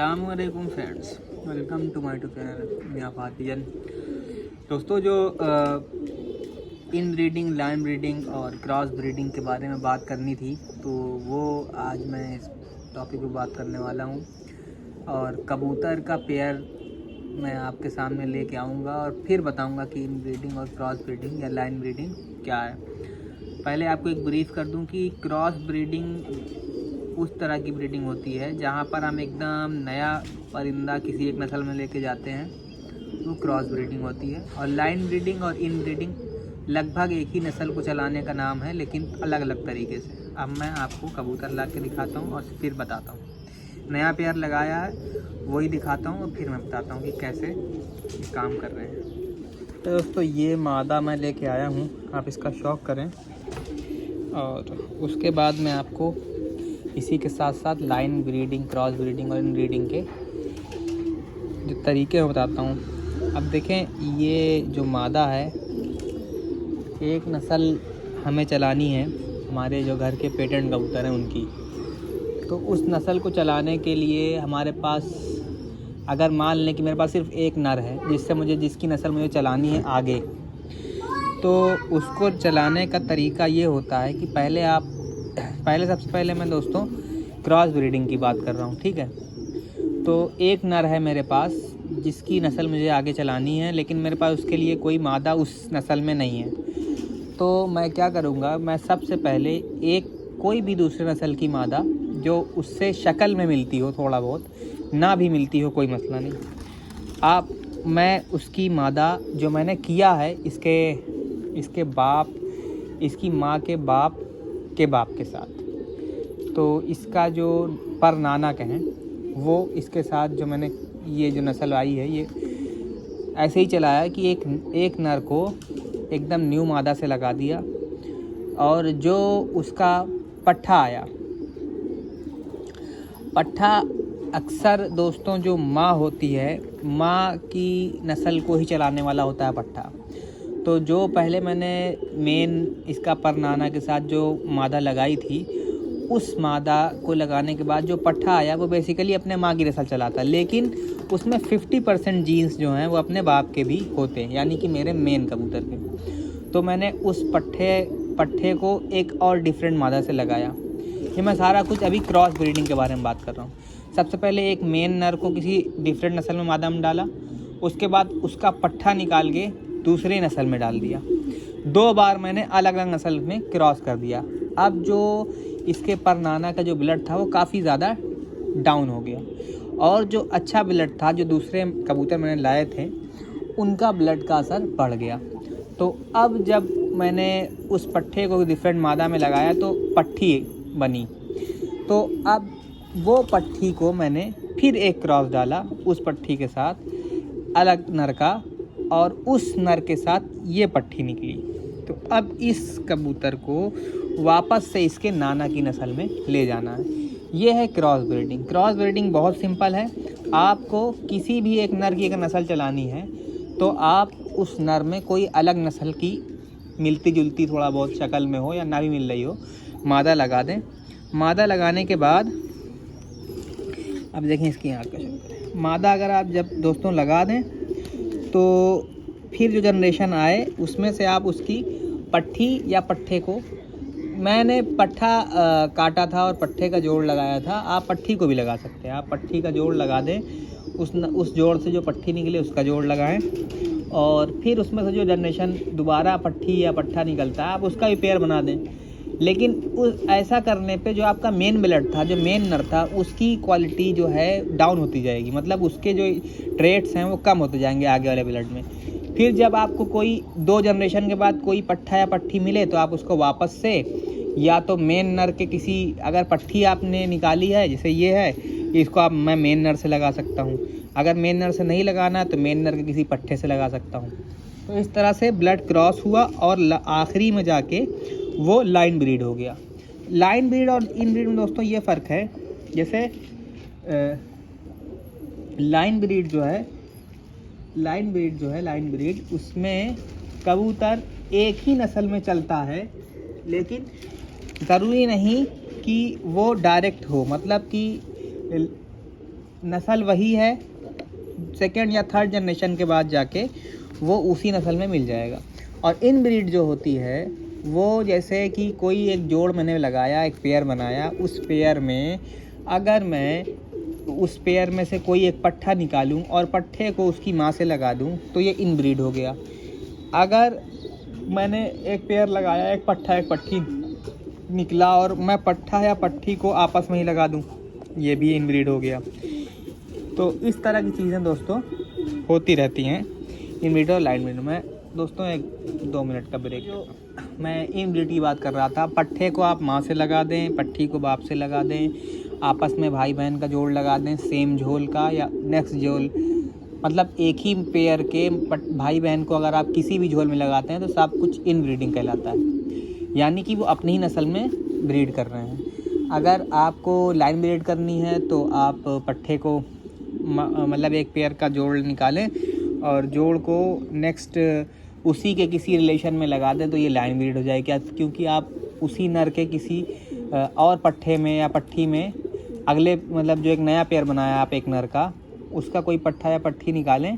अस्सलामुअलैकुम friends, welcome to my channel Miyan Fatiyan. दोस्तों, जो इन ब्रीडिंग, लाइन ब्रीडिंग और क्रॉस ब्रीडिंग के बारे में बात करनी थी, तो वो आज मैं इस टॉपिक पे बात करने वाला हूँ। और कबूतर का पेयर मैं आपके सामने लेके आऊँगा और फिर बताऊँगा कि इन ब्रीडिंग और क्रॉस ब्रीडिंग या लाइन ब्रीडिंग क्या है। पहले आपको एक ब्रीफ कर दूं कि क्रॉस ब्रीडिंग उस तरह की ब्रीडिंग होती है जहां पर हम एकदम नया परिंदा किसी एक नस्ल में लेके जाते हैं, वो क्रॉस ब्रीडिंग होती है। और लाइन ब्रीडिंग और इन ब्रीडिंग लगभग एक ही नस्ल को चलाने का नाम है, लेकिन अलग अलग तरीके से। अब मैं आपको कबूतर ला के दिखाता हूँ और फिर बताता हूँ। नया पेयर लगाया है, वही दिखाता हूँ और फिर मैं बताता हूँ कि कैसे ये काम कर रहे हैं। तो दोस्तों, ये मादा मैं लेके आया हूँ, आप इसका शौक़ करें। और उसके बाद मैं आपको इसी के साथ साथ लाइन ब्रीडिंग, क्रॉस ब्रीडिंग और इन ब्रीडिंग के जो तरीके मैं बताता हूँ। अब देखें, ये जो मादा है, एक नस्ल हमें चलानी है, हमारे जो घर के पेटेंट कबूतर हैं उनकी। तो उस नस्ल को चलाने के लिए हमारे पास, अगर मान लें कि मेरे पास सिर्फ एक नर है जिसकी नस्ल मुझे चलानी है आगे, तो उसको चलाने का तरीका ये होता है कि सबसे पहले मैं दोस्तों क्रॉस ब्रीडिंग की बात कर रहा हूँ, ठीक है। तो एक नर है मेरे पास जिसकी नस्ल मुझे आगे चलानी है, लेकिन मेरे पास उसके लिए कोई मादा उस नस्ल में नहीं है। तो मैं क्या करूँगा, मैं सबसे पहले कोई भी दूसरे नस्ल की मादा जो उससे शक्ल में मिलती हो, थोड़ा बहुत ना भी मिलती हो, कोई मसला नहीं, मैं उसकी मादा जो मैंने किया है इसके बाप, इसकी माँ के बाप के साथ, तो इसका जो पर नाना कहें, वो इसके साथ जो मैंने ये जो नस्ल आई है, ये ऐसे ही चलाया कि एक नर को एकदम न्यू मादा से लगा दिया। और जो उसका पट्ठा आया, पट्ठा अक्सर दोस्तों जो माँ होती है, माँ की नस्ल को ही चलाने वाला होता है पट्ठा। तो जो पहले मैंने मेन इसका परनाना के साथ जो मादा लगाई थी, उस मादा को लगाने के बाद जो पट्ठा आया वो बेसिकली अपने माँ की नस्ल चलाता है, लेकिन उसमें 50% जीन्स जो हैं वो अपने बाप के भी होते हैं, यानी कि मेरे मेन कबूतर के। तो मैंने उस पट्ठे को एक और डिफरेंट मादा से लगाया। ये मैं सारा कुछ अभी क्रॉस ब्रीडिंग के बारे में बात कर रहा हूँ। सबसे पहले एक मेन नर को किसी डिफरेंट नस्ल में मादा में डाला, उसके बाद उसका पट्ठा निकाल के दूसरे नस्ल में डाल दिया। 2 बार मैंने अलग अलग नस्ल में क्रॉस कर दिया। अब जो इसके परनाना का जो ब्लड था वो काफ़ी ज़्यादा डाउन हो गया, और जो अच्छा ब्लड था, जो दूसरे कबूतर मैंने लाए थे, उनका ब्लड का असर बढ़ गया। तो अब जब मैंने उस पट्ठे को डिफरेंट मादा में लगाया तो पट्ठी बनी। तो अब वो पट्ठी को मैंने फिर एक क्रॉस डाला उस पट्ठी के साथ, अलग नर का, और उस नर के साथ ये पट्ठी निकली। तो अब इस कबूतर को वापस से इसके नाना की नस्ल में ले जाना है। ये है क्रॉस ब्रीडिंग। क्रॉस ब्रीडिंग बहुत सिंपल है। आपको किसी भी एक नर की अगर नस्ल चलानी है, तो आप उस नर में कोई अलग नस्ल की मिलती जुलती थोड़ा बहुत शक्ल में हो या ना भी मिल रही हो, मादा लगा दें। मादा लगाने के बाद अब देखें इसकी आँख का शक्ल। मादा अगर आप जब दोस्तों लगा दें, तो फिर जो जनरेशन आए उसमें से आप उसकी पट्ठी या पट्ठे को, मैंने पट्ठा काटा था और पट्ठे का जोड़ लगाया था, आप पट्ठी को भी लगा सकते हैं। आप पट्ठी का जोड़ लगा दें, उस जोड़ से जो पट्ठी निकले उसका जोड़ लगाएं, और फिर उसमें से जो जनरेशन दोबारा पट्ठी या पट्ठा निकलता है, आप उसका भी पेयर बना दें। लेकिन ऐसा करने पे जो आपका मेन ब्लड था, जो मेन नर था, उसकी क्वालिटी जो है डाउन होती जाएगी, मतलब उसके जो ट्रेट्स हैं वो कम होते जाएंगे आगे वाले ब्लड में। फिर जब आपको कोई 2 जनरेशन के बाद कोई पट्ठा या पट्ठी मिले, तो आप उसको वापस से या तो मेन नर के किसी, अगर पट्ठी आपने निकाली है जैसे ये है, इसको मैं मेन नर से लगा सकता हूँ। अगर मेन नर से नहीं लगाना तो मेन नर के किसी पट्ठे से लगा सकता हूँ। तो इस तरह से ब्लड क्रॉस हुआ और आखिरी में जाके वो लाइन ब्रीड हो गया। लाइन ब्रीड और इन ब्रीड में दोस्तों ये फ़र्क है, जैसे लाइन ब्रीड उसमें कबूतर एक ही नस्ल में चलता है, लेकिन ज़रूरी नहीं कि वो डायरेक्ट हो, मतलब कि नस्ल वही है, सेकेंड या थर्ड जनरेशन के बाद जाके वो उसी नस्ल में मिल जाएगा। और इन ब्रीड जो होती है वो जैसे कि कोई एक जोड़ मैंने लगाया, एक पेयर बनाया, उस पेयर में अगर मैं उस पेयर में से कोई एक पट्ठा निकालूं और पट्ठे को उसकी माँ से लगा दूं तो ये इन ब्रीड हो गया। अगर मैंने एक पेयर लगाया, एक पट्ठा एक पट्ठी निकला और मैं पट्ठा या पट्ठी को आपस में ही लगा दूं, ये भी इन ब्रीड हो गया। तो इस तरह की चीज़ें दोस्तों होती रहती हैं इन ब्रीड और लाइन ब्रीड में। दोस्तों 1-2 मिनट का ब्रेक। जो मैं इन ब्रीड की बात कर रहा था, पट्ठे को आप माँ से लगा दें, पट्ठी को बाप से लगा दें, आपस में भाई बहन का जोड़ लगा दें, सेम झोल का या नेक्स्ट झोल, मतलब एक ही पेयर के भाई बहन को अगर आप किसी भी झोल में लगाते हैं तो सब कुछ इन ब्रीडिंग कहलाता है, यानी कि वो अपनी ही नस्ल में ब्रीड कर रहे हैं। अगर आपको लाइन ब्रीड करनी है तो आप पट्ठे को मतलब एक पेयर का जोड़ निकालें और जोड़ को नेक्स्ट उसी के किसी रिलेशन में लगा दें तो ये लाइन ब्रीड हो जाएगी, क्योंकि आप उसी नर के किसी और पट्ठे में या पट्ठी में अगले मतलब जो एक नया पेयर बनाया आप एक नर का, उसका कोई पट्ठा या पट्ठी निकालें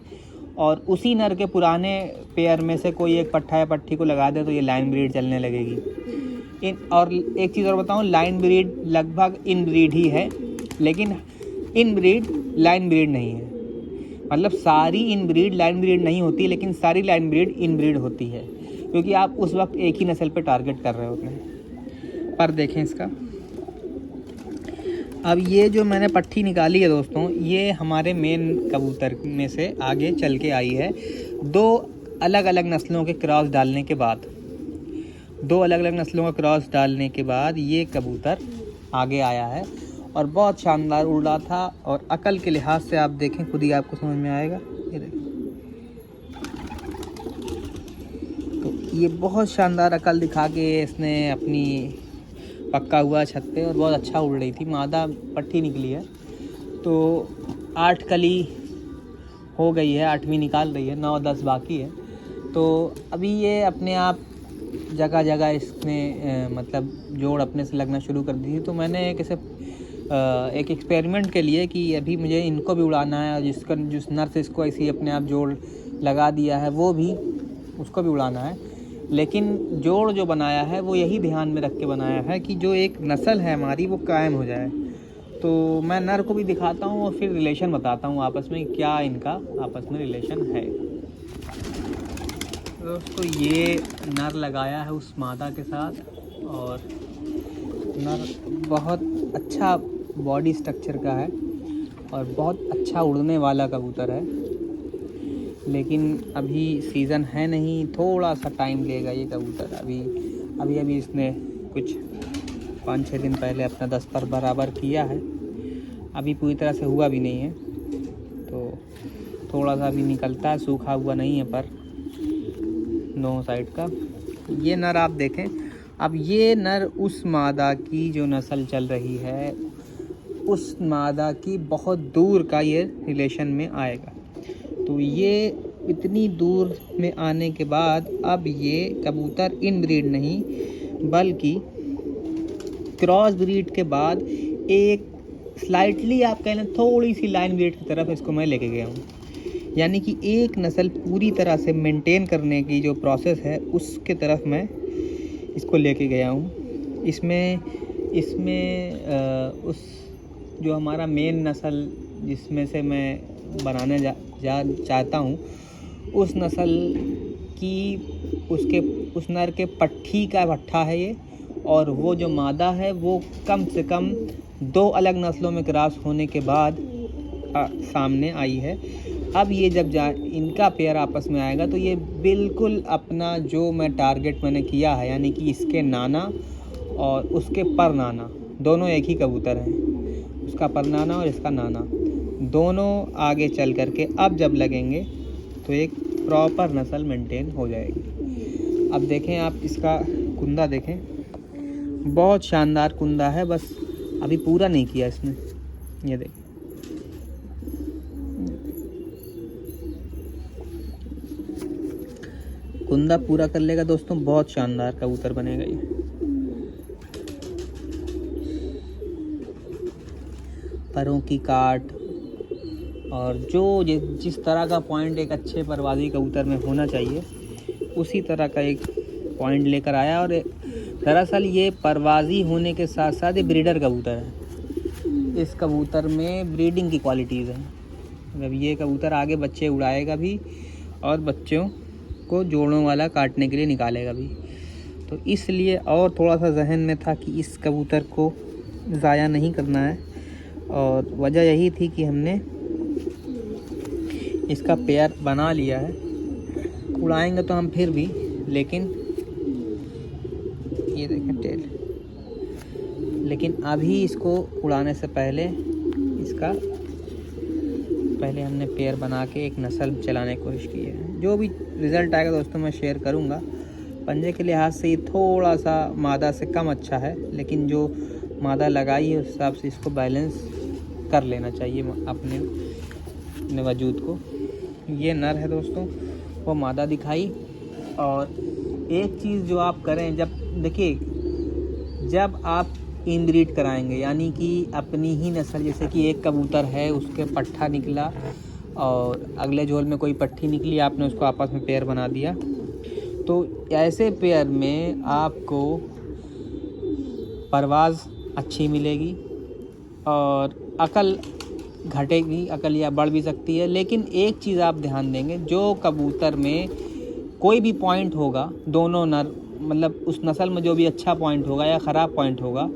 और उसी नर के पुराने पेयर में से कोई एक पट्ठा या पट्ठी को लगा दें तो ये लाइन ब्रीड चलने लगेगी। और एक चीज़ और बताऊं, लाइन ब्रीड लगभग इन ब्रीड ही है, लेकिन इन ब्रीड लाइन ब्रीड नहीं है। मतलब सारी इन ब्रीड लाइन ब्रीड नहीं होती, लेकिन सारी लाइन ब्रीड इन ब्रीड होती है, क्योंकि आप उस वक्त एक ही नस्ल पे टारगेट कर रहे होते हैं। पर देखें इसका, अब ये जो मैंने पट्ठी निकाली है दोस्तों, ये हमारे मेन कबूतर में से आगे चल के आई है। 2 अलग अलग नस्लों के क्रॉस डालने के बाद, 2 अलग अलग नस्लों का क्रॉस डालने के बाद ये कबूतर आगे आया है और बहुत शानदार उड़ रहा था। और अकल के लिहाज से आप देखें, खुद ही आपको समझ में आएगा। ये देखिए, तो ये बहुत शानदार अकल दिखा के इसने अपनी पक्का हुआ छत पे और बहुत अच्छा उड़ रही थी। मादा पट्ठी निकली है तो 8 कली हो गई है, 8वीं निकाल रही है, 9-10 बाकी है। तो अभी ये अपने आप जगह जगह इसने मतलब जोड़ अपने से लगना शुरू कर दी थी। तो मैंने एक एक्सपेरिमेंट के लिए कि अभी मुझे इनको भी उड़ाना है और जिस नर से इसको ऐसे ही अपने आप जोड़ लगा दिया है वो भी उसको भी उड़ाना है, लेकिन जोड़ जो बनाया है वो यही ध्यान में रख के बनाया है कि जो एक नस्ल है हमारी वो कायम हो जाए। तो मैं नर को भी दिखाता हूँ और फिर रिलेशन बताता हूँ आपस में क्या इनका आपस में रिलेशन है। दोस्तों ये नर लगाया है उस मादा के साथ और नर बहुत अच्छा बॉडी स्ट्रक्चर का है और बहुत अच्छा उड़ने वाला कबूतर है, लेकिन अभी सीज़न है नहीं, थोड़ा सा टाइम लेगा ये कबूतर। अभी इसने कुछ 5-6 दिन पहले अपना 10 पर बराबर किया है, अभी पूरी तरह से हुआ भी नहीं है, तो थोड़ा सा अभी निकलता है, सूखा हुआ नहीं है पर दोनों साइड का। ये नर आप देखें, अब ये नर उस मादा की जो नस्ल चल रही है उस मादा की बहुत दूर का ये रिलेशन में आएगा। तो ये इतनी दूर में आने के बाद अब ये कबूतर इन ब्रीड नहीं बल्कि क्रॉस ब्रीड के बाद एक स्लाइटली आप कह लें थोड़ी सी लाइन ब्रीड की तरफ इसको मैं लेके गया हूँ। यानी कि एक नस्ल पूरी तरह से मेंटेन करने की जो प्रोसेस है उसके तरफ मैं इसको लेके गया हूँ। इसमें उस जो हमारा मेन नस्ल जिसमें से मैं बनाने चाहता हूँ उस नस्ल की उस नर के पट्ठी का पट्ठा है ये, और वो जो मादा है वो कम से कम 2 अलग नस्लों में क्रॉस होने के बाद सामने आई है। अब ये जब इनका पेयर आपस में आएगा तो ये बिल्कुल अपना जो मैं टारगेट मैंने किया है, यानी कि इसके नाना और उसके पर नाना दोनों एक ही कबूतर हैं, उसका पर नाना और इसका नाना दोनों आगे चल करके अब जब लगेंगे तो एक प्रॉपर नस्ल मेंटेन हो जाएगी। अब देखें आप इसका कुंदा देखें, बहुत शानदार कुंदा है, बस अभी पूरा नहीं किया इसने। ये देखें, कुंदा पूरा कर लेगा दोस्तों, बहुत शानदार कबूतर बनेगा ये। परों की काट, और जो जिस तरह का पॉइंट एक अच्छे परवाज़ी कबूतर में होना चाहिए उसी तरह का एक पॉइंट लेकर आया। और दरअसल ये परवाज़ी होने के साथ साथ ये ब्रीडर कबूतर है। इस कबूतर में ब्रीडिंग की क्वालिटीज़ हैं। मतलब ये कबूतर आगे बच्चे उड़ाएगा भी और बच्चों को जोड़ों वाला काटने के लिए निकालेगा भी। तो इसलिए और थोड़ा सा जहन में था कि इस कबूतर को ज़ाया नहीं करना है, और वजह यही थी कि हमने इसका पेयर बना लिया है। उड़ाएंगे तो हम फिर भी, लेकिन ये देखें टेल, लेकिन अभी इसको उड़ाने से पहले हमने पेयर बना के एक नस्ल चलाने की कोशिश की है। जो भी रिज़ल्ट आएगा दोस्तों मैं शेयर करूँगा। पंजे के लिहाज से ये थोड़ा सा मादा से कम अच्छा है, लेकिन जो मादा लगाई है उस हिसाब से इसको बैलेंस कर लेना चाहिए अपने वजूद को। ये नर है दोस्तों, वो मादा दिखाई। और एक चीज़ जो आप करें, जब देखिए जब आप इनब्रीड कराएंगे, यानी कि अपनी ही नस्ल, जैसे कि एक कबूतर है उसके पट्ठा निकला और अगले झोल में कोई पट्ठी निकली, आपने उसको आपस में पेयर बना दिया, तो ऐसे पेयर में आपको परवाज़ अच्छी मिलेगी और अकल घटेगी, अकल या बढ़ भी सकती है। लेकिन एक चीज़ आप ध्यान देंगे, जो कबूतर में कोई भी पॉइंट होगा, दोनों नर मतलब उस नस्ल में जो भी अच्छा पॉइंट होगा या ख़राब पॉइंट होगा,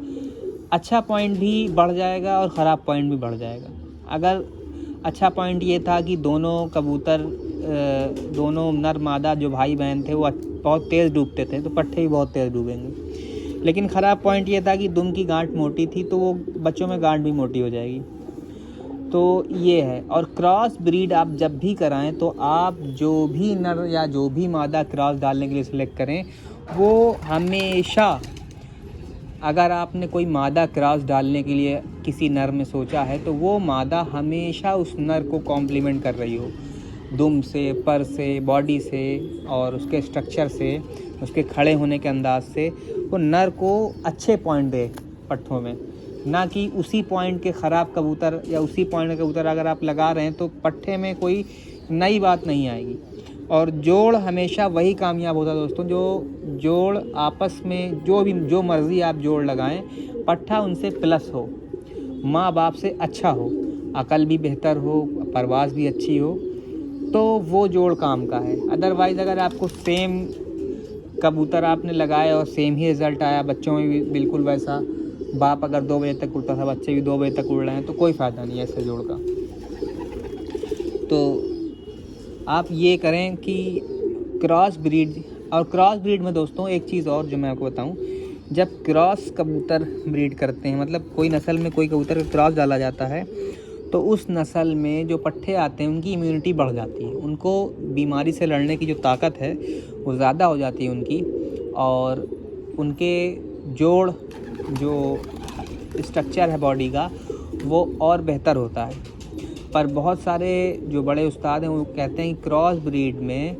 अच्छा पॉइंट भी बढ़ जाएगा और ख़राब पॉइंट भी बढ़ जाएगा। अगर अच्छा पॉइंट ये था कि दोनों कबूतर, दोनों नर मादा जो भाई बहन थे वो बहुत तेज़ डूबते थे, तो पट्ठे भी बहुत तेज़ डूबेंगे। लेकिन ख़राब पॉइंट ये था कि दुम की गांठ मोटी थी, तो वो बच्चों में गांठ भी मोटी हो जाएगी। तो ये है। और क्रॉस ब्रीड आप जब भी कराएं तो आप जो भी नर या जो भी मादा क्रॉस डालने के लिए सिलेक्ट करें, वो हमेशा, अगर आपने कोई मादा क्रॉस डालने के लिए किसी नर में सोचा है, तो वो मादा हमेशा उस नर को कॉम्प्लीमेंट कर रही हो, दुम से, पर से, बॉडी से और उसके स्ट्रक्चर से, उसके खड़े होने के अंदाज से, वो नर को अच्छे पॉइंट दे पट्ठों में, ना कि उसी पॉइंट के ख़राब कबूतर या उसी पॉइंट के कबूतर अगर आप लगा रहे हैं तो पट्ठे में कोई नई बात नहीं आएगी। और जोड़ हमेशा वही कामयाब होता है दोस्तों, जो जोड़ आपस में जो मर्ज़ी आप जोड़ लगाएं, पट्ठा उनसे प्लस हो, माँ बाप से अच्छा हो, अकल भी बेहतर हो, परवाज़ भी अच्छी हो, तो वो जोड़ काम का है। अदरवाइज़ अगर आपको सेम कबूतर आपने लगाए और सेम ही रिज़ल्ट आया, बच्चों में भी बिल्कुल वैसा, बाप अगर 2 बजे तक उड़ता था, बच्चे भी 2 बजे तक उड़ रहे हैं, तो कोई फ़ायदा नहीं है ऐसे जोड़ का। तो आप ये करें कि क्रॉस ब्रीड में दोस्तों एक चीज़ और जो मैं आपको बताऊं, जब क्रॉस कबूतर ब्रीड करते हैं, मतलब कोई नस्ल में कोई कबूतर का क्रॉस डाला जाता है, तो उस नस्ल में जो पट्ठे आते हैं उनकी इम्यूनिटी बढ़ जाती है, उनको बीमारी से लड़ने की जो ताकत है वो ज़्यादा हो जाती है उनकी, और उनके जोड़ जो स्ट्रक्चर है बॉडी का वो और बेहतर होता है। पर बहुत सारे जो बड़े उस्ताद हैं वो कहते हैं कि क्रॉस ब्रीड में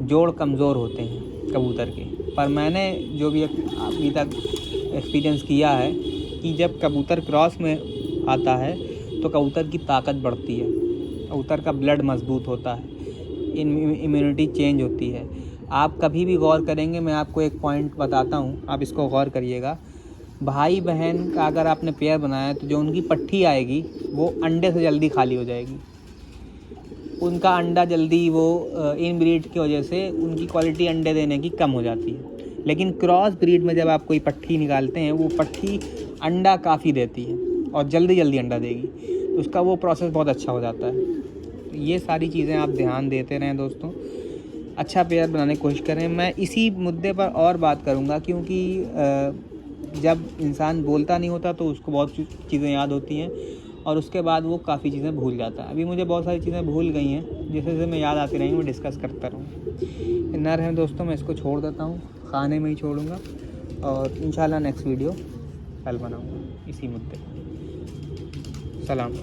जोड़ कमज़ोर होते हैं कबूतर के। पर मैंने जो भी अभी तक एक्सपीरियंस किया है कि जब कबूतर क्रॉस में आता है तो कबूतर की ताकत बढ़ती है, कबूतर का ब्लड मजबूत होता है, इम्यूनिटी चेंज होती है। आप कभी भी गौर करेंगे, मैं आपको एक पॉइंट बताता हूँ, आप इसको गौर करिएगा। भाई बहन का अगर आपने पेयर बनाया है तो जो उनकी पट्ठी आएगी वो अंडे से जल्दी खाली हो जाएगी, उनका अंडा जल्दी, वो इनब्रीड की वजह से उनकी क्वालिटी अंडे देने की कम हो जाती है। लेकिन क्रॉस ब्रीड में जब आप कोई पट्ठी निकालते हैं, वो पट्ठी अंडा काफ़ी देती है और जल्दी अंडा देगी, तो उसका वो प्रोसेस बहुत अच्छा हो जाता है। तो ये सारी चीज़ें आप ध्यान देते रहें दोस्तों, अच्छा पेयर बनाने की कोशिश करें। मैं इसी मुद्दे पर और बात करूँगा, क्योंकि जब इंसान बोलता नहीं होता तो उसको बहुत चीज़ें याद होती हैं और उसके बाद वो काफ़ी चीज़ें भूल जाता है। अभी मुझे बहुत सारी चीज़ें भूल गई हैं, जैसे मैं याद आती रहेंगी मैं डिस्कस करता रहूँ। नर है दोस्तों, मैं इसको छोड़ देता हूँ, खाने में ही छोड़ूंगा और इंशाल्लाह नेक्स्ट वीडियो कल बनाऊँगा इसी मुद्दे पर। सलाम।